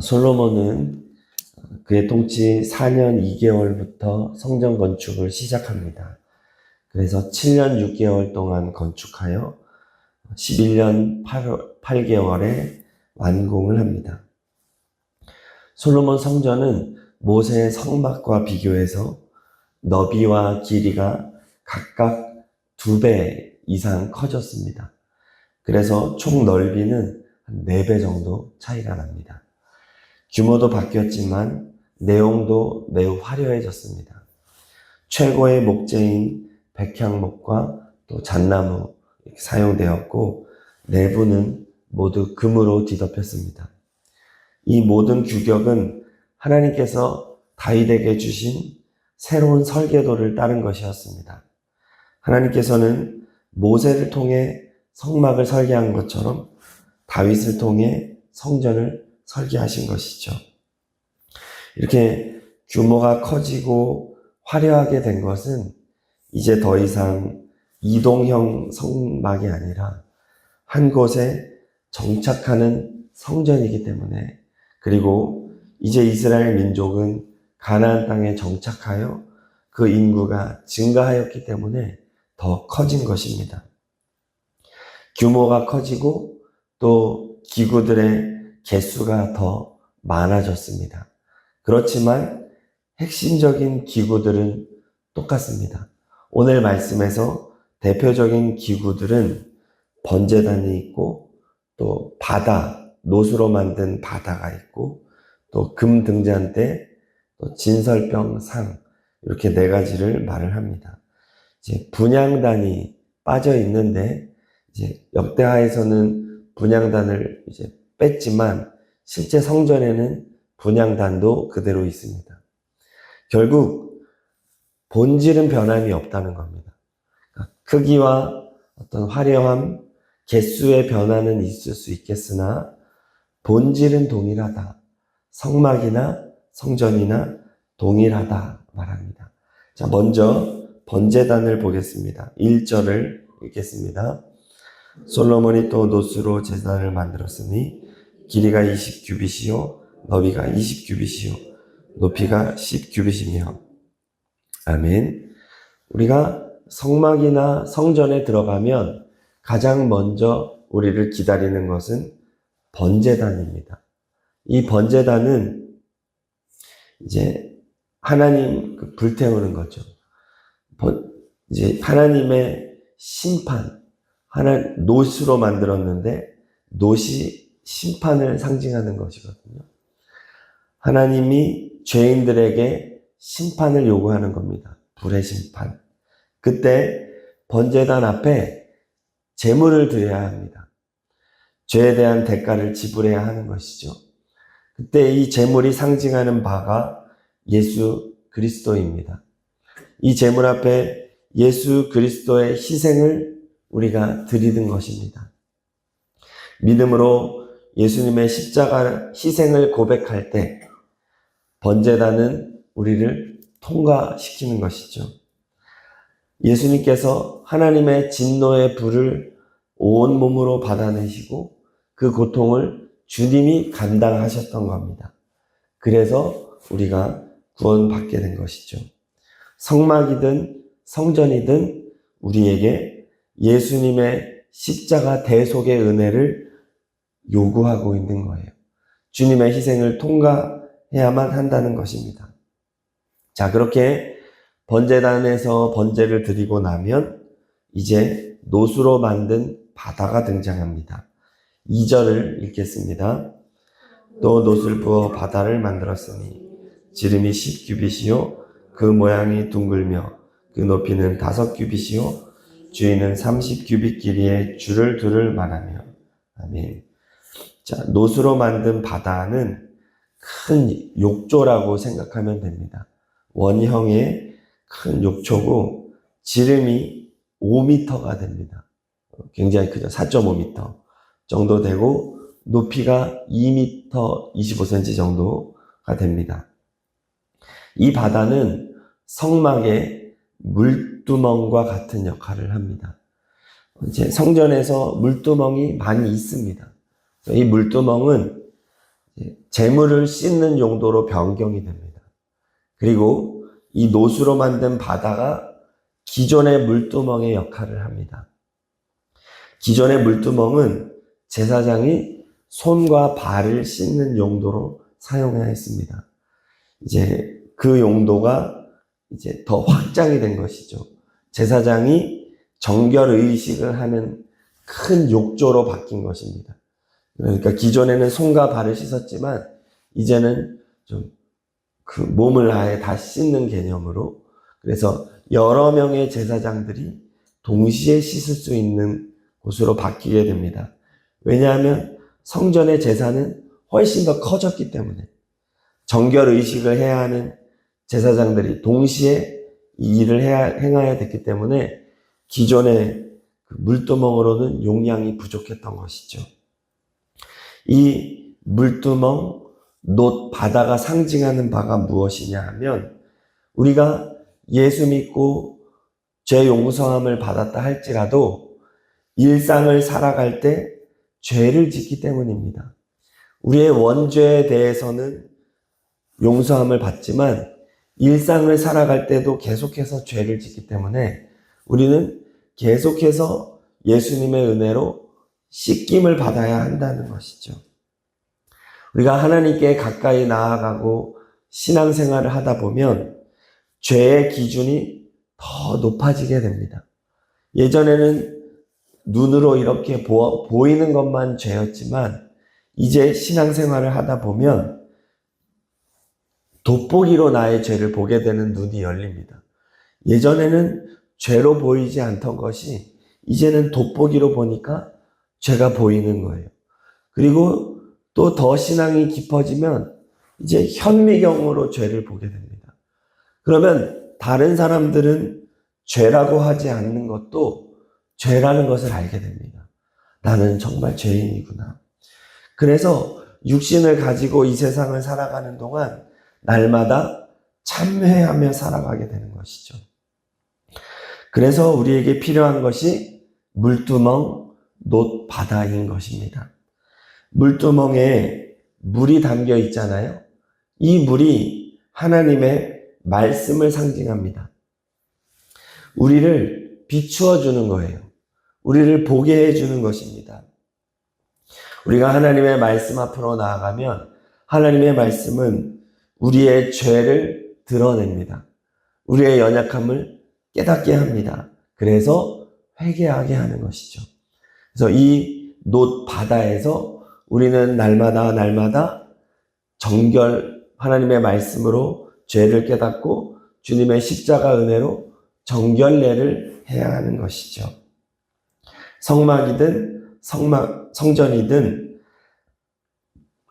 솔로몬은 그의 통치 4년 2개월부터 성전 건축을 시작합니다. 그래서 7년 6개월 동안 건축하여 11년 8개월에 완공을 합니다. 솔로몬 성전은 모세의 성막과 비교해서 너비와 길이가 각각 2배 이상 커졌습니다. 그래서 총 넓이는 한 4배 정도 차이가 납니다. 규모도 바뀌었지만 내용도 매우 화려해졌습니다. 최고의 목재인 백향목과 또 잣나무 사용되었고 내부는 모두 금으로 뒤덮였습니다. 이 모든 규격은 하나님께서 다윗에게 주신 새로운 설계도를 따른 것이었습니다. 하나님께서는 모세를 통해 성막을 설계한 것처럼 다윗을 통해 성전을 설계하신 것이죠. 이렇게 규모가 커지고 화려하게 된 것은 이제 더 이상 이동형 성막이 아니라 한 곳에 정착하는 성전이기 때문에, 그리고 이제 이스라엘 민족은 가나안 땅에 정착하여 그 인구가 증가하였기 때문에 더 커진 것입니다. 규모가 커지고 또 기구들의 개수가 더 많아졌습니다. 그렇지만 핵심적인 기구들은 똑같습니다. 오늘 말씀에서 대표적인 기구들은 번제단이 있고 또 바다, 노수로 만든 바다가 있고 또 금 등잔대, 또 진설병 상, 이렇게 4가지를 말을 합니다. 이제 분향단이 빠져 있는데 이제 역대하에서는 분향단을 이제 뺐지만 실제 성전에는 분향단도 그대로 있습니다. 결국 본질은 변함이 없다는 겁니다. 크기와 어떤 화려함, 개수의 변화는 있을 수 있겠으나 본질은 동일하다. 성막이나 성전이나 동일하다 말합니다. 자, 먼저 번제단을 보겠습니다. 1절을 읽겠습니다. 솔로몬이 또 노수로 제단을 만들었으니 길이가 20규빗이요 너비가 20규빗이요 높이가 10규빗이며. 아멘. 우리가 성막이나 성전에 들어가면 가장 먼저 우리를 기다리는 것은 번제단입니다. 이 번제단은 이제 하나님 불태우는 거죠. 이제 하나님의 심판, 노시로 만들었는데 노시 심판을 상징하는 것이거든요. 하나님이 죄인들에게 심판을 요구하는 겁니다. 불의 심판. 그때 번제단 앞에 제물을 드려야 합니다. 죄에 대한 대가를 지불해야 하는 것이죠. 그때 이 제물이 상징하는 바가 예수 그리스도입니다. 이 제물 앞에 예수 그리스도의 희생을 우리가 드리는 것입니다. 믿음으로 예수님의 십자가 희생을 고백할 때 번제단은 우리를 통과시키는 것이죠. 예수님께서 하나님의 진노의 불을 온몸으로 받아내시고 그 고통을 주님이 감당하셨던 겁니다. 그래서 우리가 구원받게 된 것이죠. 성막이든 성전이든 우리에게 예수님의 십자가 대속의 은혜를 요구하고 있는 거예요. 주님의 희생을 통과해야만 한다는 것입니다. 자, 그렇게 번제단에서 번제를 드리고 나면 이제 노수로 만든 바다가 등장합니다. 2절을 읽겠습니다. 또 노수를 부어 바다를 만들었으니 지름이 10규빗이요 그 모양이 둥글며 그 높이는 5규빗이요 주위는 30규빗 길이의 줄을 둘을 말하며. 아멘. 자, 노수로 만든 바다는 큰 욕조라고 생각하면 됩니다. 원형의 큰 욕조고 지름이 5m가 됩니다. 굉장히 크죠. 4.5m 정도 되고 높이가 2m 25cm 정도가 됩니다. 이 바다는 성막의 물두멍과 같은 역할을 합니다. 이제 성전에서 물두멍이 많이 있습니다. 이 물두멍은 재물을 씻는 용도로 변경이 됩니다. 그리고 이 노수로 만든 바다가 기존의 물두멍의 역할을 합니다. 기존의 물두멍은 제사장이 손과 발을 씻는 용도로 사용해야 했습니다. 이제 그 용도가 이제 더 확장이 된 것이죠. 제사장이 정결 의식을 하는 큰 욕조로 바뀐 것입니다. 그러니까 기존에는 손과 발을 씻었지만 이제는 좀 그 몸을 아예 다 씻는 개념으로, 그래서 여러 명의 제사장들이 동시에 씻을 수 있는 곳으로 바뀌게 됩니다. 왜냐하면 성전의 제사는 훨씬 더 커졌기 때문에 정결 의식을 해야 하는 제사장들이 동시에 이 일을 행해야 됐기 때문에 기존의 그 물두멍으로는 용량이 부족했던 것이죠. 이 물두멍, 놋, 바다가 상징하는 바가 무엇이냐 하면, 우리가 예수 믿고 죄 용서함을 받았다 할지라도 일상을 살아갈 때 죄를 짓기 때문입니다. 우리의 원죄에 대해서는 용서함을 받지만 일상을 살아갈 때도 계속해서 죄를 짓기 때문에 우리는 계속해서 예수님의 은혜로 씻김을 받아야 한다는 것이죠. 우리가 하나님께 가까이 나아가고 신앙생활을 하다 보면 죄의 기준이 더 높아지게 됩니다. 예전에는 눈으로 이렇게 보이는 것만 죄였지만 이제 신앙생활을 하다 보면 돋보기로 나의 죄를 보게 되는 눈이 열립니다. 예전에는 죄로 보이지 않던 것이 이제는 돋보기로 보니까 죄가 보이는 거예요. 그리고 또 더 신앙이 깊어지면 이제 현미경으로 죄를 보게 됩니다. 그러면 다른 사람들은 죄라고 하지 않는 것도 죄라는 것을 알게 됩니다. 나는 정말 죄인이구나. 그래서 육신을 가지고 이 세상을 살아가는 동안 날마다 참회하며 살아가게 되는 것이죠. 그래서 우리에게 필요한 것이 물두멍, 놋, 바다인 것입니다. 물두멍에 물이 담겨 있잖아요. 이 물이 하나님의 말씀을 상징합니다. 우리를 비추어 주는 거예요. 우리를 보게 해주는 것입니다. 우리가 하나님의 말씀 앞으로 나아가면 하나님의 말씀은 우리의 죄를 드러냅니다. 우리의 연약함을 깨닫게 합니다. 그래서 회개하게 하는 것이죠. 그래서 이 놋 바다에서 우리는 날마다 정결, 하나님의 말씀으로 죄를 깨닫고 주님의 십자가 은혜로 정결례를 해야 하는 것이죠. 성막이든 성전이든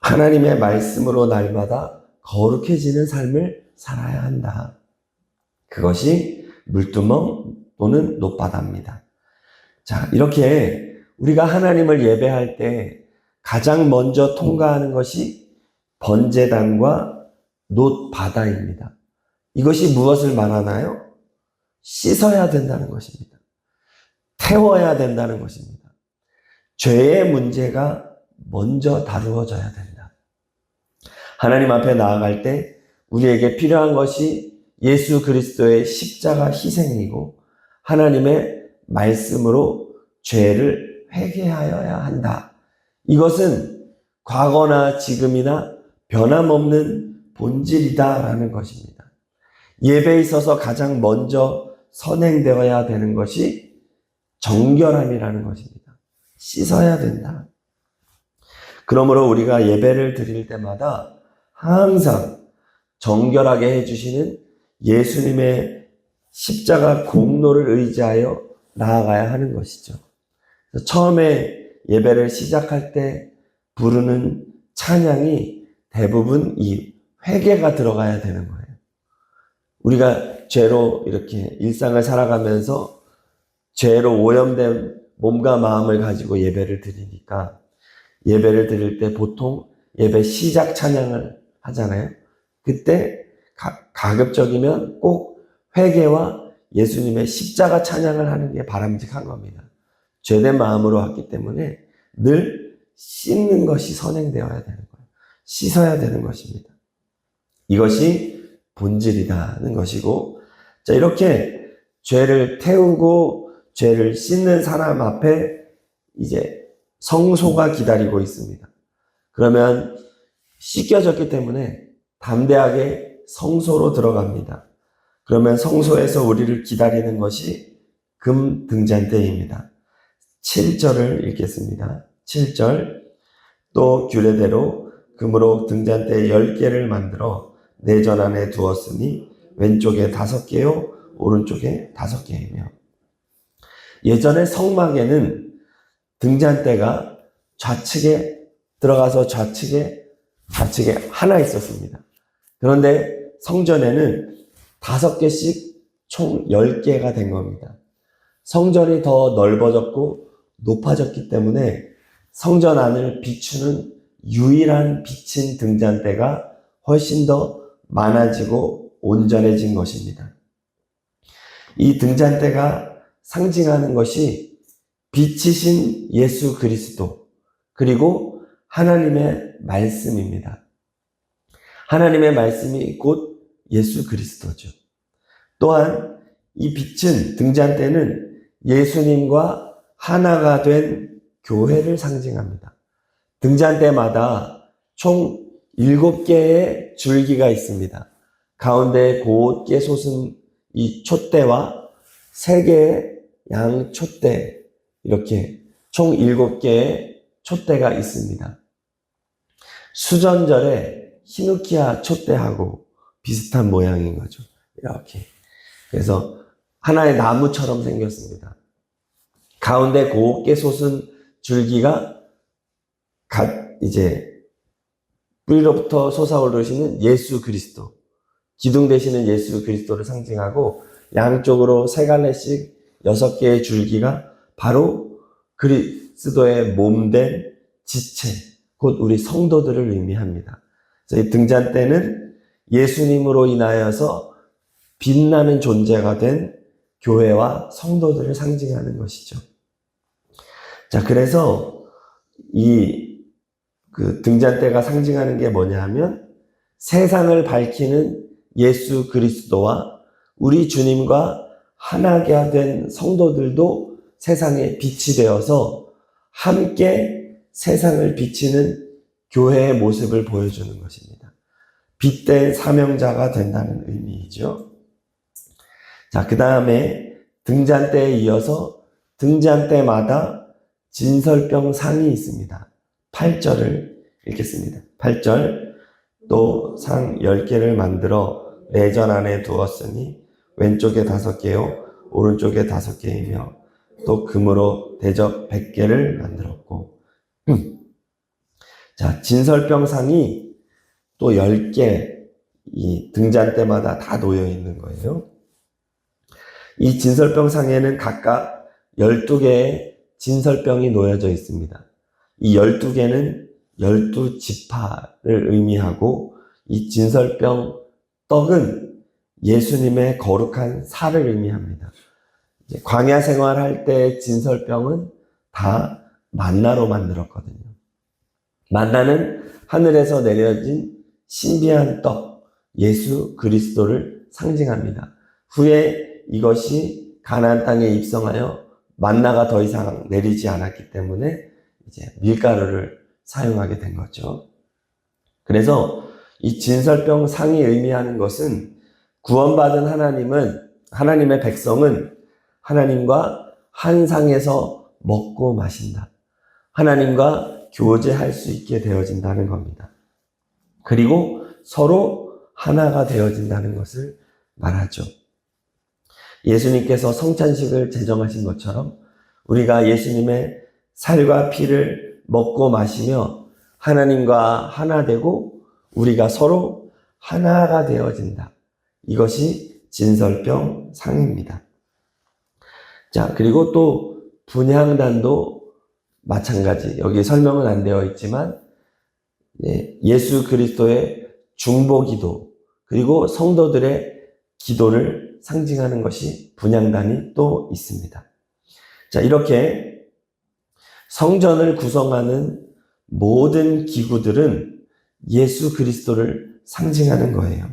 하나님의 말씀으로 날마다 거룩해지는 삶을 살아야 한다. 그것이 물두멍 또는 놋바다입니다. 자, 이렇게 우리가 하나님을 예배할 때 가장 먼저 통과하는 것이 번제단과 놋바다입니다. 이것이 무엇을 말하나요? 씻어야 된다는 것입니다. 태워야 된다는 것입니다. 죄의 문제가 먼저 다루어져야 된다. 하나님 앞에 나아갈 때 우리에게 필요한 것이 예수 그리스도의 십자가 희생이고 하나님의 말씀으로 죄를 회개하여야 한다. 이것은 과거나 지금이나 변함없는 본질이다라는 것입니다. 예배에 있어서 가장 먼저 선행되어야 되는 것이 정결함이라는 것입니다. 씻어야 된다. 그러므로 우리가 예배를 드릴 때마다 항상 정결하게 해주시는 예수님의 십자가 공로를 의지하여 나아가야 하는 것이죠. 처음에 예배를 시작할 때 부르는 찬양이 대부분 이 회개가 들어가야 되는 거예요. 우리가 죄로 이렇게 일상을 살아가면서 죄로 오염된 몸과 마음을 가지고 예배를 드리니까 예배를 드릴 때 보통 예배 시작 찬양을 하잖아요. 그때 가급적이면 꼭 회개와 예수님의 십자가 찬양을 하는 게 바람직한 겁니다. 죄된 마음으로 왔기 때문에 늘 씻는 것이 선행되어야 되는 거예요. 씻어야 되는 것입니다. 이것이 본질이라는 것이고, 자, 이렇게 죄를 태우고 죄를 씻는 사람 앞에 이제 성소가 기다리고 있습니다. 그러면 씻겨졌기 때문에 담대하게 성소로 들어갑니다. 그러면 성소에서 우리를 기다리는 것이 금 등잔대입니다. 7절을 읽겠습니다. 7절. 또 규례대로 금으로 등잔대 10개를 만들어 내전 안에 두었으니 왼쪽에 5개요 오른쪽에 5개이며. 예전에 성막에는 등잔대가 좌측에 들어가서 좌측에 하나 있었습니다. 그런데 성전에는 5개씩 총 10개가 된 겁니다. 성전이 더 넓어졌고 높아졌기 때문에 성전 안을 비추는 유일한 비친 등잔대가 훨씬 더 많아지고 온전해진 것입니다. 이 등잔대가 상징하는 것이 빛이신 예수 그리스도, 그리고 하나님의 말씀입니다. 하나님의 말씀이 곧 예수 그리스도죠. 또한 이 빛은 등잔대는 예수님과 하나가 된 교회를 상징합니다. 등잔대마다 총 7개의 줄기가 있습니다. 가운데 곧게 솟은 이 촛대와 3개의 양 촛대, 이렇게 총 7개의 촛대가 있습니다. 수전절에 히누키아 촛대하고 비슷한 모양인 거죠. 이렇게. 그래서 하나의 나무처럼 생겼습니다. 가운데 곱게 솟은 줄기가 이제 뿌리로부터 솟아오르시는 예수 그리스도, 기둥 되시는 예수 그리스도를 상징하고, 양쪽으로 3갈래씩 6개의 줄기가 바로 그리스도의 몸된 지체, 곧 우리 성도들을 의미합니다. 그래서 이 등잔대는 예수님으로 인하여서 빛나는 존재가 된 교회와 성도들을 상징하는 것이죠. 자, 그래서 그 등잔대가 상징하는 게 뭐냐 하면, 세상을 밝히는 예수 그리스도와 우리 주님과 하나가 된 성도들도 세상에 빛이 되어서 함께 세상을 비치는 교회의 모습을 보여주는 것입니다. 빛된 사명자가 된다는 의미이죠. 자, 그 다음에 등잔대에 이어서 등잔대마다 진설병 상이 있습니다. 8절을 읽겠습니다. 8절. 또 상 10개를 만들어 내전 안에 두었으니 왼쪽에 5개요 오른쪽에 5개이며 또 금으로 대접 100개를 만들었고. 자, 진설병 상이 또 10개 이 등잔대마다 다 놓여 있는 거예요. 이 진설병 상에는 각각 12개의 진설병이 놓여져 있습니다. 이 12개는 12지파를 의미하고, 이 진설병 떡은 예수님의 거룩한 살을 의미합니다. 이제 광야 생활할 때 진설병은 다 만나로 만들었거든요. 만나는 하늘에서 내려진 신비한 떡, 예수 그리스도를 상징합니다. 후에 이것이 가나안 땅에 입성하여 만나가 더 이상 내리지 않았기 때문에 이제 밀가루를 사용하게 된 거죠. 그래서 이 진설병 상이 의미하는 것은, 구원받은 하나님의 백성은 하나님과 한 상에서 먹고 마신다. 하나님과 교제할 수 있게 되어진다는 겁니다. 그리고 서로 하나가 되어진다는 것을 말하죠. 예수님께서 성찬식을 제정하신 것처럼 우리가 예수님의 살과 피를 먹고 마시며 하나님과 하나 되고 우리가 서로 하나가 되어진다. 이것이 진설병 상입니다. 자, 그리고 또 분향단도 마찬가지. 여기 설명은 안 되어 있지만 예수 그리스도의 중보기도, 그리고 성도들의 기도를 상징하는 것이 분향단이 또 있습니다. 자, 이렇게 성전을 구성하는 모든 기구들은 예수 그리스도를 상징하는 거예요.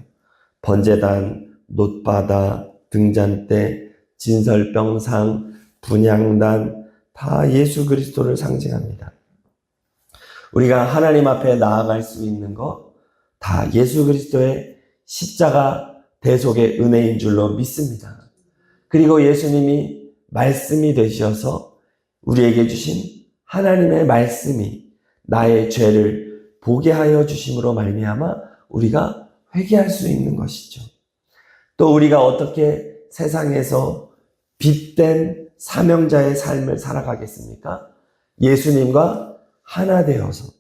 번제단, 놋바다, 등잔대, 진설병상, 분향단 다 예수 그리스도를 상징합니다. 우리가 하나님 앞에 나아갈 수 있는 것 다 예수 그리스도의 십자가 대속의 은혜인 줄로 믿습니다. 그리고 예수님이 말씀이 되셔서 우리에게 주신 하나님의 말씀이 나의 죄를 보게 하여 주심으로 말미암아 우리가 회개할 수 있는 것이죠. 또 우리가 어떻게 세상에서 빛된 사명자의 삶을 살아가겠습니까? 예수님과 하나 되어서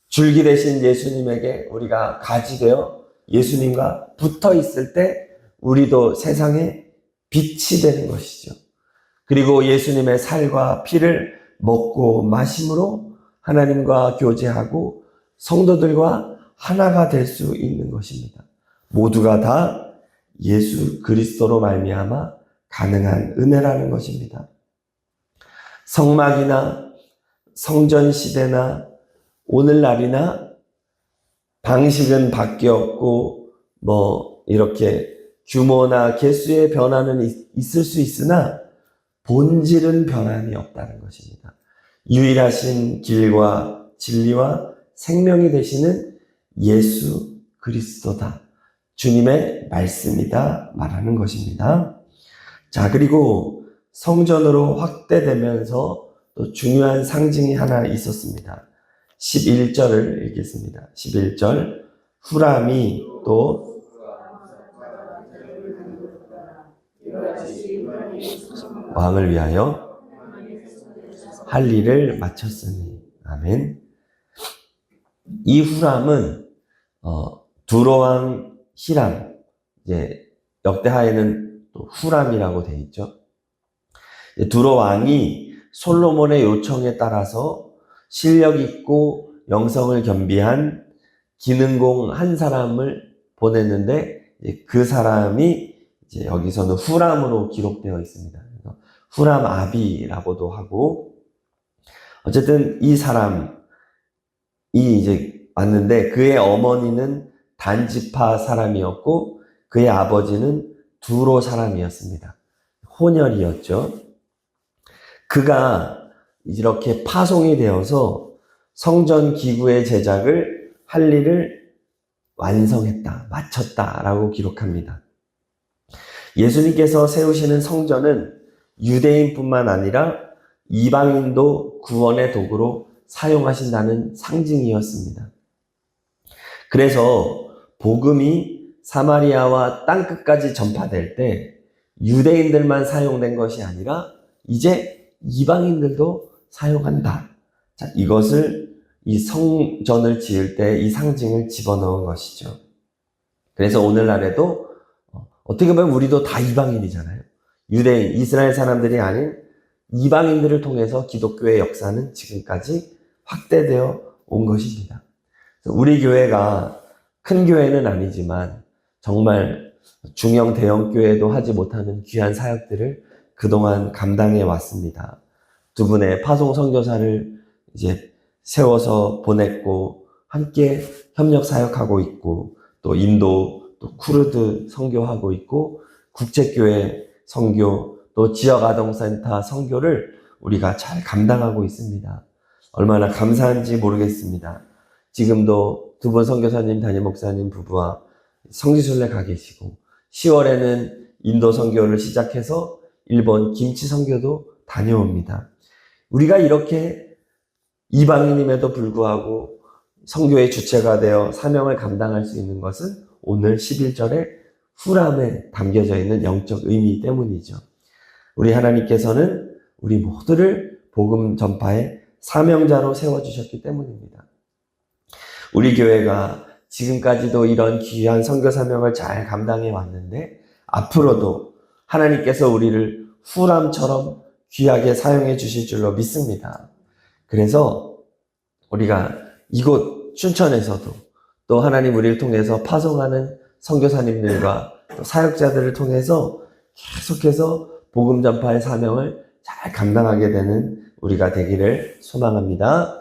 줄기 되신 예수님에게 우리가 가지 되어 예수님과 붙어 있을 때 우리도 세상에 빛이 되는 것이죠. 그리고 예수님의 살과 피를 먹고 마심으로 하나님과 교제하고 성도들과 하나가 될 수 있는 것입니다. 모두가 다 예수 그리스도로 말미암아 가능한 은혜라는 것입니다. 성막이나 성전 시대나 오늘날이나 방식은 바뀌었고 이렇게 규모나 개수의 변화는 있을 수 있으나 본질은 변함이 없다는 것입니다. 유일하신 길과 진리와 생명이 되시는 예수 그리스도다. 주님의 말씀이다 말하는 것입니다. 자, 그리고 성전으로 확대되면서 또 중요한 상징이 하나 있었습니다. 11절을 읽겠습니다. 11절 후람이 또 왕을 위하여 할 일을 마쳤으니. 아멘. 이 후람은 두로왕 히람, 이제 역대하에는 또 후람이라고 되어 있죠. 두로왕이 솔로몬의 요청에 따라서 실력 있고 영성을 겸비한 기능공 한 사람을 보냈는데 그 사람이 이제 여기서는 후람으로 기록되어 있습니다. 후람 아비라고도 하고, 어쨌든 이 사람이 이제 왔는데 그의 어머니는 단지파 사람이었고 그의 아버지는 두로 사람이었습니다. 혼혈이었죠. 그가 이렇게 파송이 되어서 성전 기구의 제작을 할 일을 완성했다, 마쳤다라고 기록합니다. 예수님께서 세우시는 성전은 유대인뿐만 아니라 이방인도 구원의 도구로 사용하신다는 상징이었습니다. 그래서 복음이 사마리아와 땅끝까지 전파될 때 유대인들만 사용된 것이 아니라 이제 이방인들도 사용한다. 자, 이것을 이 성전을 지을 때 이 상징을 집어넣은 것이죠. 그래서 오늘날에도 어떻게 보면 우리도 다 이방인이잖아요. 유대인, 이스라엘 사람들이 아닌 이방인들을 통해서 기독교의 역사는 지금까지 확대되어 온 것입니다. 우리 교회가 큰 교회는 아니지만 정말 중형 대형 교회도 하지 못하는 귀한 사역들을 그동안 감당해 왔습니다. 두 분의 파송 선교사를 이제 세워서 보냈고 함께 협력 사역하고 있고, 또 인도, 또 쿠르드 선교하고 있고, 국제교회 선교, 또 지역아동센터 선교를 우리가 잘 감당하고 있습니다. 얼마나 감사한지 모르겠습니다. 지금도 두 분 선교사님, 담임 목사님 부부와 성지순례 가 계시고, 10월에는 인도 선교를 시작해서 일본 김치 선교도 다녀옵니다. 우리가 이렇게 이방인임에도 불구하고 선교의 주체가 되어 사명을 감당할 수 있는 것은 오늘 11절에 후람에 담겨져 있는 영적 의미 때문이죠. 우리 하나님께서는 우리 모두를 복음 전파의 사명자로 세워주셨기 때문입니다. 우리 교회가 지금까지도 이런 귀한 선교 사명을 잘 감당해 왔는데 앞으로도 하나님께서 우리를 후람처럼 귀하게 사용해 주실 줄로 믿습니다. 그래서 우리가 이곳 춘천에서도 또 하나님 우리를 통해서 파송하는 선교사님들과 또 사역자들을 통해서 계속해서 복음 전파의 사명을 잘 감당하게 되는 우리가 되기를 소망합니다.